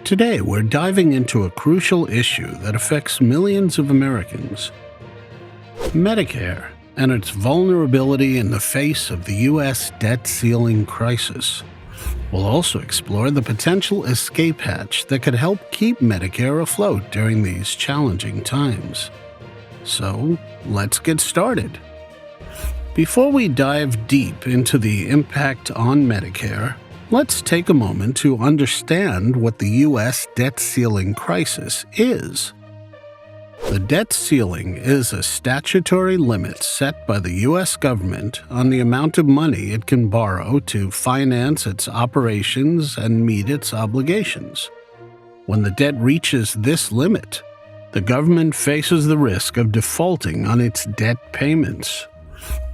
Today, we're diving into a crucial issue that affects millions of Americans: Medicare and its vulnerability in the face of the U.S. debt ceiling crisis. We'll also explore the potential escape hatch that could help keep Medicare afloat during these challenging times. So, let's get started. Before we dive deep into the impact on Medicare, let's take a moment to understand what the U.S. debt ceiling crisis is. The debt ceiling is a statutory limit set by the U.S. government on the amount of money it can borrow to finance its operations and meet its obligations. When the debt reaches this limit, the government faces the risk of defaulting on its debt payments.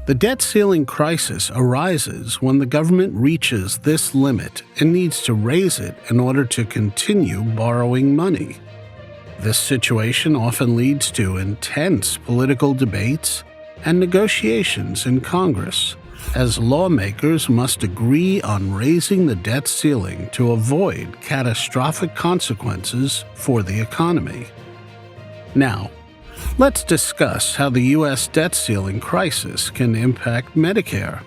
The debt ceiling crisis arises when the government reaches this limit and needs to raise it in order to continue borrowing money. This situation often leads to intense political debates and negotiations in Congress, as lawmakers must agree on raising the debt ceiling to avoid catastrophic consequences for the economy. Now, let's discuss how the U.S. debt ceiling crisis can impact Medicare.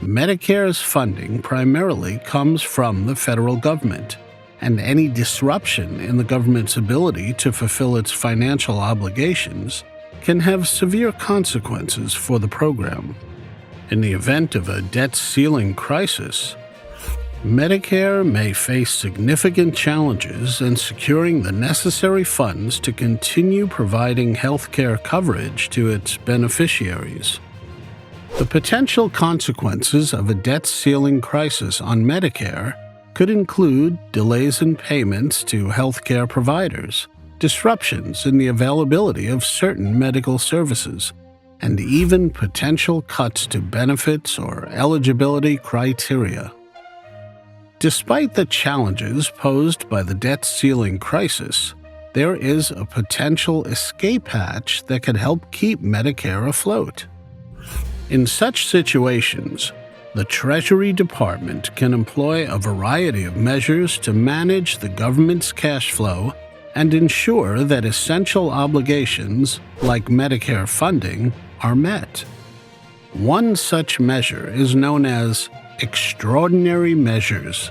Medicare's funding primarily comes from the federal government, and any disruption in the government's ability to fulfill its financial obligations can have severe consequences for the program. In the event of a debt ceiling crisis, Medicare may face significant challenges in securing the necessary funds to continue providing health care coverage to its beneficiaries. The potential consequences of a debt ceiling crisis on Medicare could include delays in payments to health care providers, disruptions in the availability of certain medical services, and even potential cuts to benefits or eligibility criteria. Despite the challenges posed by the debt ceiling crisis, there is a potential escape hatch that could help keep Medicare afloat. In such situations, the Treasury Department can employ a variety of measures to manage the government's cash flow and ensure that essential obligations, like Medicare funding, are met. One such measure is known as extraordinary measures.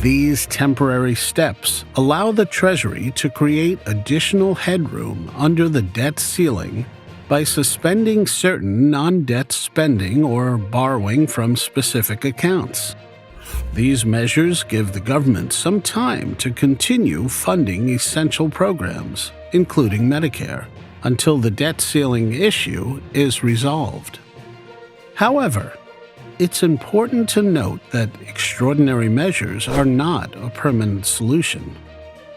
These temporary steps allow the Treasury to create additional headroom under the debt ceiling by suspending certain non-debt spending or borrowing from specific accounts. These measures give the government some time to continue funding essential programs, including Medicare, until the debt ceiling issue is resolved. However, it's important to note that extraordinary measures are not a permanent solution.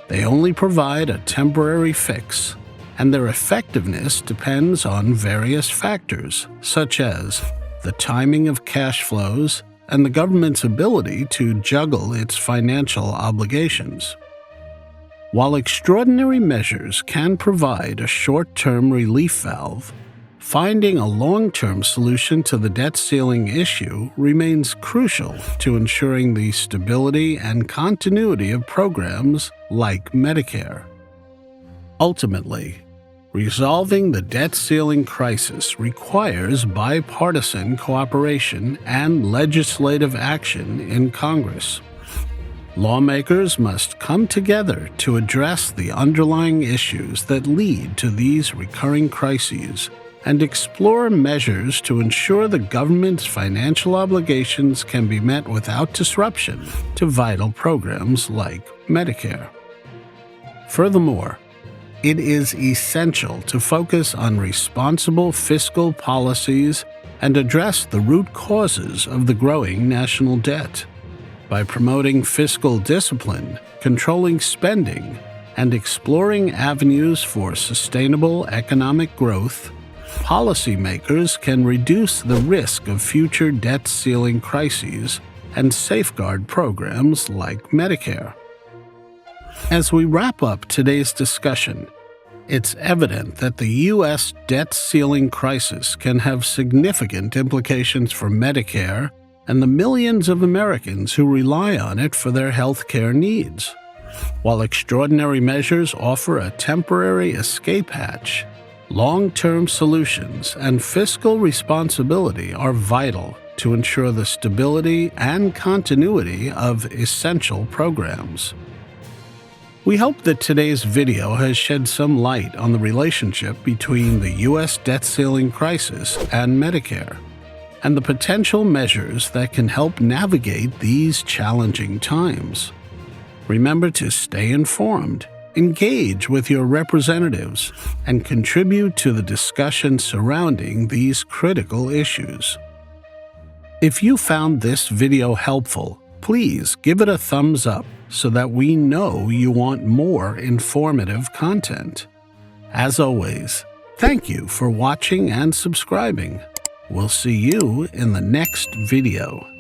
They only provide a temporary fix, and their effectiveness depends on various factors, such as the timing of cash flows and the government's ability to juggle its financial obligations. While extraordinary measures can provide a short-term relief valve, finding a long-term solution to the debt ceiling issue remains crucial to ensuring the stability and continuity of programs like Medicare. Ultimately, resolving the debt ceiling crisis requires bipartisan cooperation and legislative action in Congress. Lawmakers must come together to address the underlying issues that lead to these recurring crises and explore measures to ensure the government's financial obligations can be met without disruption to vital programs like Medicare. Furthermore, it is essential to focus on responsible fiscal policies and address the root causes of the growing national debt. By promoting fiscal discipline, controlling spending, and exploring avenues for sustainable economic growth, policymakers can reduce the risk of future debt ceiling crises and safeguard programs like Medicare. As we wrap up today's discussion, it's evident that the U.S. debt ceiling crisis can have significant implications for Medicare and the millions of Americans who rely on it for their health care needs. While extraordinary measures offer a temporary escape hatch, long-term solutions and fiscal responsibility are vital to ensure the stability and continuity of essential programs. We hope that today's video has shed some light on the relationship between the U.S. debt ceiling crisis and Medicare, and the potential measures that can help navigate these challenging times. Remember to stay informed, engage with your representatives, and contribute to the discussion surrounding these critical issues. If you found this video helpful, please give it a thumbs up so that we know you want more informative content. As always, thank you for watching and subscribing. We'll see you in the next video.